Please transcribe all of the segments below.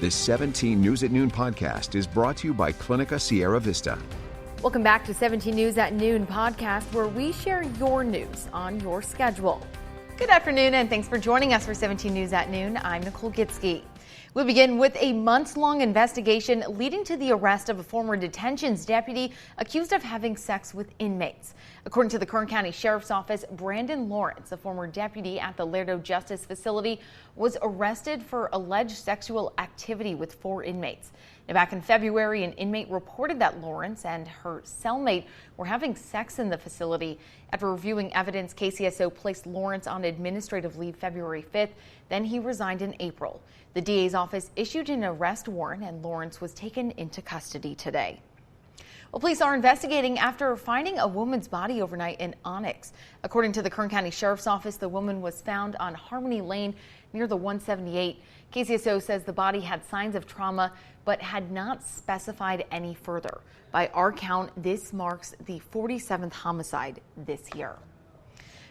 This 17 News at Noon podcast is brought to you by Clinica Sierra Vista. Welcome back to 17 News at Noon podcast, where we share your news on your schedule. Good afternoon, and thanks for joining us for 17 News at Noon. I'm Nicole Gitsky. We'll begin with a months-long investigation leading to the arrest of a former detentions deputy accused of having sex with inmates. According to the Kern County Sheriff's Office, Brandon Lawrence, a former deputy at the Lerdo Justice Facility, was arrested for alleged sexual activity with 4 inmates. Now, back in February, an inmate reported that Lawrence and her cellmate were having sex in the facility. After reviewing evidence, KCSO placed Lawrence on administrative leave February 5th. Then he resigned in April. The DA's office issued an arrest warrant, and Lawrence was taken into custody today. Well, police are investigating after finding a woman's body overnight in Onyx. According to the Kern County Sheriff's Office, the woman was found on Harmony Lane near the 178. KCSO says the body had signs of trauma, but had not specified any further. By our count, this marks the 47th homicide this year.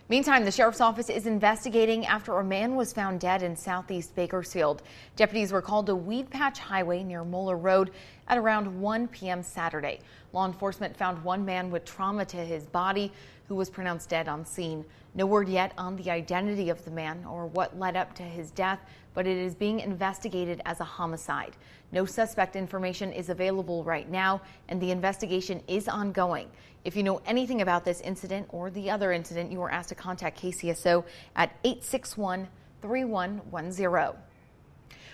Meantime, the Sheriff's Office is investigating after a man was found dead in southeast Bakersfield. Deputies were called to Weed Patch Highway near Moeller Road at around 1 p.m. Saturday. Law enforcement found one man with trauma to his body who was pronounced dead on scene. No word yet on the identity of the man or what led up to his death, but it is being investigated as a homicide. No suspect information is available right now, and the investigation is ongoing. If you know anything about this incident or the other incident, you are asked to contact KCSO at 861-3110.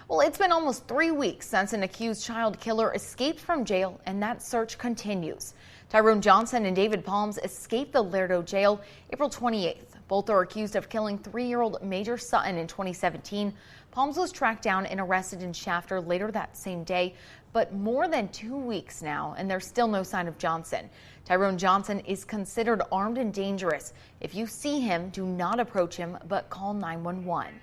Well, it's been almost 3 weeks since an accused child killer escaped from jail, and that search continues. Tyrone Johnson and David Palms escaped the Lerdo Jail April 28th. Both are accused of killing 3-year-old Major Sutton in 2017. Palms was tracked down and arrested in Shafter later that same day, but more than 2 weeks now, and there's still no sign of Johnson. Tyrone Johnson is considered armed and dangerous. If you see him, do not approach him, but call 911.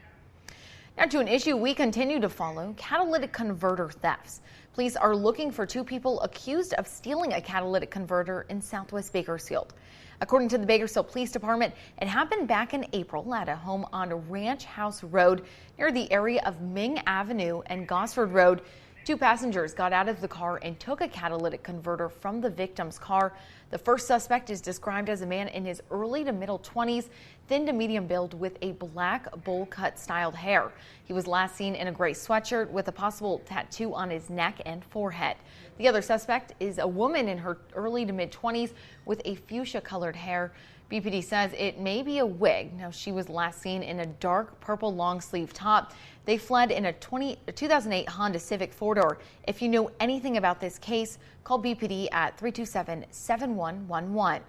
Now to an issue we continue to follow, catalytic converter thefts. Police are looking for 2 people accused of stealing a catalytic converter in southwest Bakersfield. According to the Bakersfield Police Department, it happened back in April at a home on Ranch House Road near the area of Ming Avenue and Gosford Road. 2 passengers got out of the car and took a catalytic converter from the victim's car. The first suspect is described as a man in his early to middle 20s, thin to medium build with a black bowl cut styled hair. He was last seen in a gray sweatshirt with a possible tattoo on his neck and forehead. The other suspect is a woman in her early to mid 20s with a fuchsia colored hair. BPD says it may be a wig. Now, she was last seen in a dark purple long sleeve top. They fled in a 2008 Honda Civic 4-door. If you know anything about this case, call BPD at 327-7111.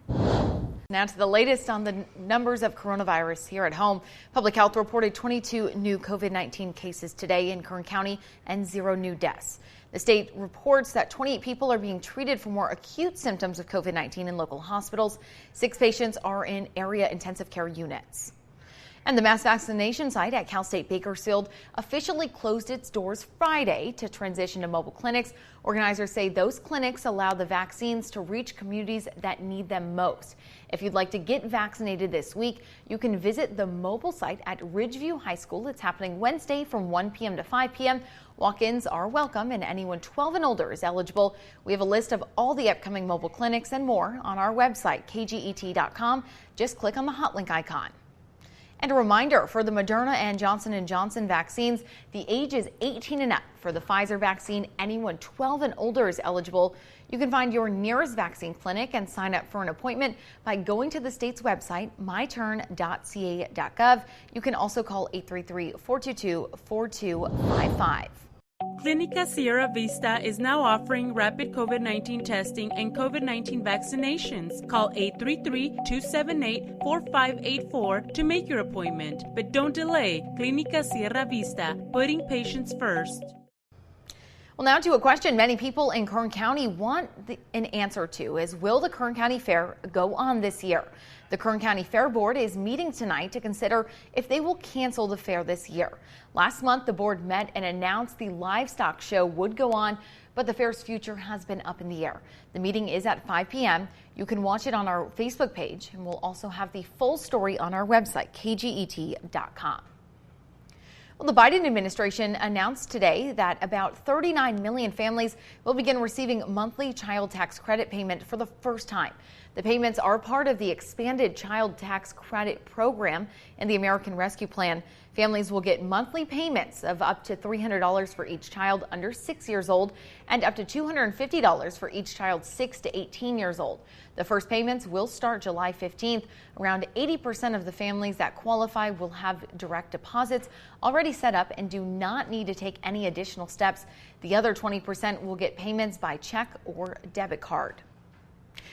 Now to the latest on the numbers of coronavirus here at home. Public Health reported 22 new COVID-19 cases today in Kern County and 0 new deaths. The state reports that 28 people are being treated for more acute symptoms of COVID-19 in local hospitals. 6 patients are in area intensive care units. And the mass vaccination site at Cal State Bakersfield officially closed its doors Friday to transition to mobile clinics. Organizers say those clinics allow the vaccines to reach communities that need them most. If you'd like to get vaccinated this week, you can visit the mobile site at Ridgeview High School. It's happening Wednesday from 1 p.m. to 5 p.m. Walk-ins are welcome, and anyone 12 and older is eligible. We have a list of all the upcoming mobile clinics and more on our website, kget.com. Just click on the hot link icon. And a reminder for the Moderna and Johnson & Johnson vaccines, the age is 18 and up. For the Pfizer vaccine, anyone 12 and older is eligible. You can find your nearest vaccine clinic and sign up for an appointment by going to the state's website, myturn.ca.gov. You can also call 833-422-4255. Clinica Sierra Vista is now offering rapid COVID-19 testing and COVID-19 vaccinations. Call 833-278-4584 to make your appointment. But don't delay. Clinica Sierra Vista, putting patients first. Well, now to a question many people in Kern County want an answer to is, will the Kern County Fair go on this year? The Kern County Fair Board is meeting tonight to consider if they will cancel the fair this year. Last month, the board met and announced the livestock show would go on, but the fair's future has been up in the air. The meeting is at 5 p.m. You can watch it on our Facebook page, and we'll also have the full story on our website, kget.com. Well, the Biden administration announced today that about 39 million families will begin receiving monthly child tax credit payment for the first time. The payments are part of the expanded child tax credit program in the American Rescue Plan. Families will get monthly payments of up to $300 for each child under 6 years old and up to $250 for each child 6 to 18 years old. The first payments will start July 15th. Around 80% of the families that qualify will have direct deposits already set up and do not need to take any additional steps. The other 20% will get payments by check or debit card.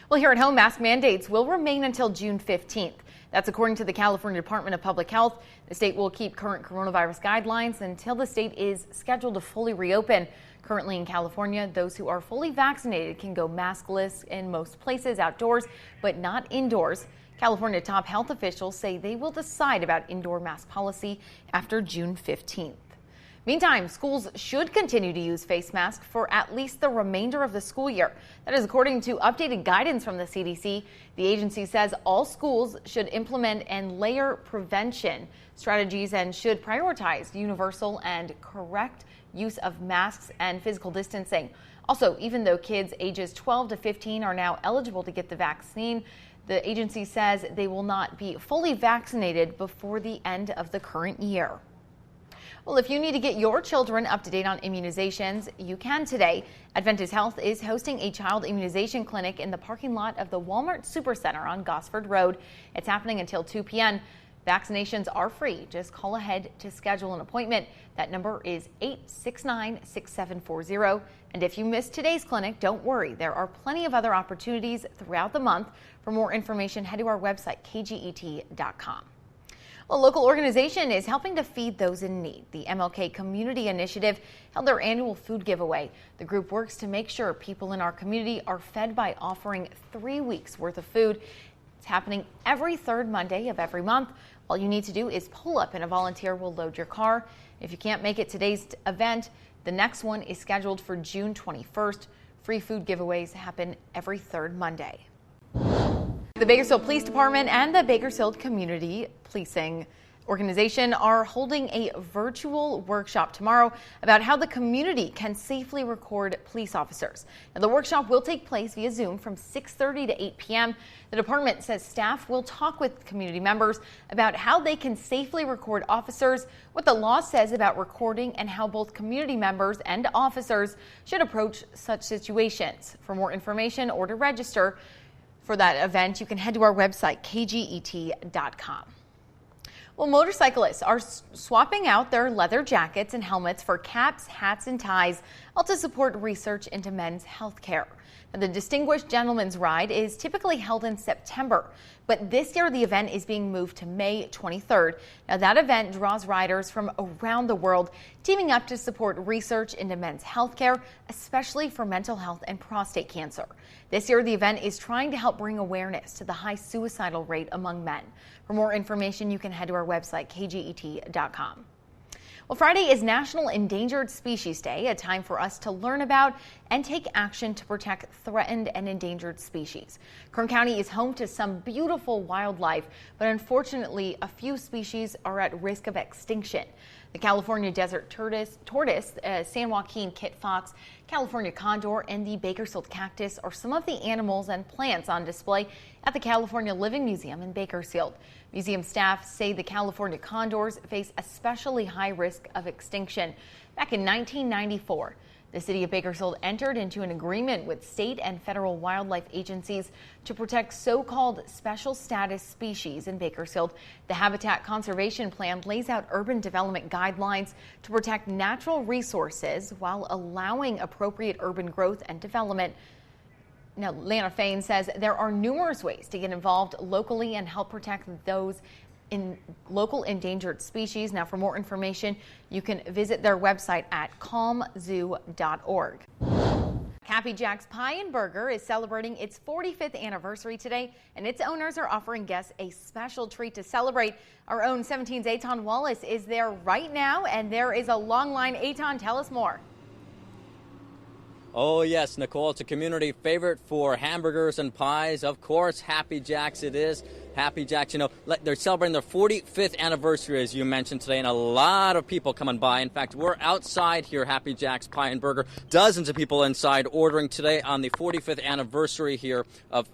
Well, here at home, mask mandates will remain until June 15th. That's according to the California Department of Public Health. The state will keep current coronavirus guidelines until the state is scheduled to fully reopen. Currently in California, those who are fully vaccinated can go maskless in most places outdoors, but not indoors. California top health officials say they will decide about indoor mask policy after June 15th. Meantime, schools should continue to use face masks for at least the remainder of the school year. That is according to updated guidance from the CDC. The agency says all schools should implement and layer prevention strategies and should prioritize universal and correct use of masks and physical distancing. Also, even though kids ages 12 to 15 are now eligible to get the vaccine, the agency says they will not be fully vaccinated before the end of the current year. Well, if you need to get your children up to date on immunizations, you can today. Adventist Health is hosting a child immunization clinic in the parking lot of the Walmart Supercenter on Gosford Road. It's happening until 2 p.m. Vaccinations are free. Just call ahead to schedule an appointment. That number is 869-6740. And if you missed today's clinic, don't worry. There are plenty of other opportunities throughout the month. For more information, head to our website, kget.com. A local organization is helping to feed those in need. The MLK Community Initiative held their annual food giveaway. The group works to make sure people in our community are fed by offering 3 weeks worth of food. It's happening every third Monday of every month. All you need to do is pull up and a volunteer will load your car. If you can't make it today's event, the next one is scheduled for June 21st. Free food giveaways happen every third Monday. The Bakersfield Police Department and the Bakersfield Community Policing Organization are holding a virtual workshop tomorrow about how the community can safely record police officers. Now, the workshop will take place via Zoom from 6:30 to 8 p.m. The department says staff will talk with community members about how they can safely record officers, what the law says about recording, and how both community members and officers should approach such situations. For more information or to register for that event, you can head to our website, kget.com. Well, motorcyclists are swapping out their leather jackets and helmets for caps, hats, and ties, all to support research into men's health care. Now, the Distinguished Gentleman's Ride is typically held in September, but this year the event is being moved to May 23rd. Now, that event draws riders from around the world, teaming up to support research into men's health care, especially for mental health and prostate cancer. This year, the event is trying to help bring awareness to the high suicidal rate among men. For more information, you can head to our website, kget.com. Well, Friday is National Endangered Species Day, a time for us to learn about and take action to protect threatened and endangered species. Kern County is home to some beautiful wildlife, but unfortunately, a few species are at risk of extinction. The California desert tortoise, San Joaquin kit fox, California condor, and the Bakersfield cactus are some of the animals and plants on display at the California Living Museum in Bakersfield. Museum staff say the California condors face especially high risk of extinction. Back in 1994, the city of Bakersfield entered into an agreement with state and federal wildlife agencies to protect so-called special status species in Bakersfield. The Habitat Conservation Plan lays out urban development guidelines to protect natural resources while allowing appropriate urban growth and development. Now, Lana Fain says there are numerous ways to get involved locally and help protect those in local endangered species. Now, for more information, you can visit their website at calmzoo.org. Happy Jack's Pie and Burger is celebrating its 45th anniversary today, and its owners are offering guests a special treat to celebrate. Our own 17's Aton Wallace is there right now, and there is a long line. Aton, tell us more. Oh yes, Nicole, it's a community favorite for hamburgers and pies. Of course, Happy Jack's it is. Happy Jacks. You know, they're celebrating their 45th anniversary, as you mentioned today, and a lot of people coming by. In fact, we're outside here, Happy Jacks Pie and Burger. Dozens of people inside ordering today on the 45th anniversary here of.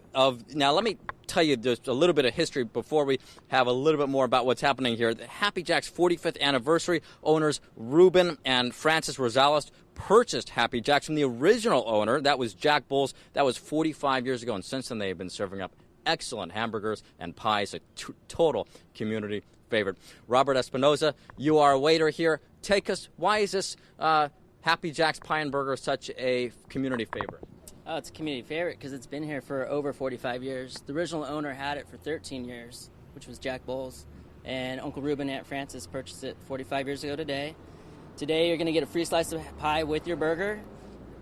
Now, let me tell you just a little bit of history before we have a little bit more about what's happening here. The Happy Jacks 45th anniversary owners Ruben and Francis Rosales purchased Happy Jacks from the original owner. That was Jack Bowles. That was 45 years ago, and since then they've been serving up excellent hamburgers and pies, a total community favorite. Robert Espinoza, you are a waiter here. Take us, why is this Happy Jacks Pie and Burger such a community favorite? Oh, it's a community favorite because it's been here for over 45 years. The original owner had it for 13 years, which was Jack Bowles. And Uncle Reuben and Aunt Frances purchased it 45 years ago today. Today you're going to get a free slice of pie with your burger.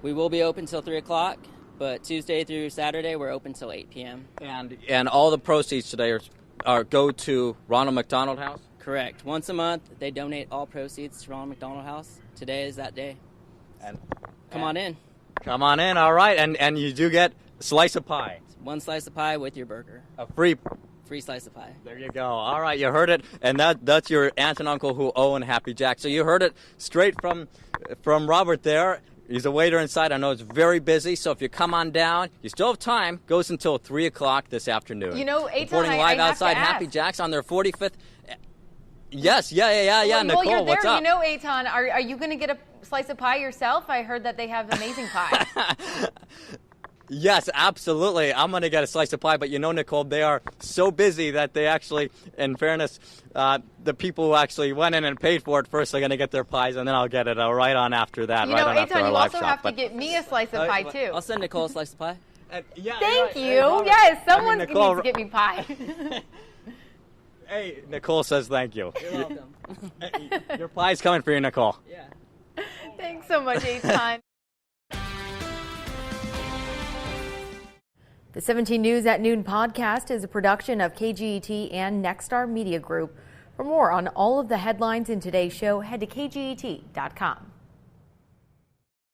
We will be open till 3 o'clock, but Tuesday through Saturday we're open till 8 p.m. And all the proceeds today go to Ronald McDonald House? Correct. Once a month they donate all proceeds to Ronald McDonald House. Today is that day. Come on in. Come on in, all right. And you do get a slice of pie. One slice of pie with your burger. A free slice of pie. There you go. All right, you heard it. And that's your aunt and uncle who own Happy Jack. So you heard it straight from Robert there. He's a waiter inside. I know it's very busy, so if you come on down, you still have time. Goes until 3 o'clock this afternoon. You know, Eitan, reporting live outside Happy Jacks on their 45th. Yes, yeah. Well, Nicole, you're there. what's up? You know, Eitan, are you going to get a slice of pie yourself? I heard that they have amazing pie. Yes, absolutely. I'm going to get a slice of pie, but you know, Nicole, they are so busy that they actually, in fairness, the people who actually went in and paid for it first are going to get their pies, and then I'll get it right on after that. You know, Eitan, you also have to get me a slice of pie, too. I'll send Nicole a slice of pie. Thank you. Yes, someone needs to get me pie. Hey, Nicole says thank you. You're welcome. Your pie's coming for you, Nicole. Yeah. Thanks so much, Eitan. The 17 News at Noon podcast is a production of KGET and Nexstar Media Group. For more on all of the headlines in today's show, head to kget.com.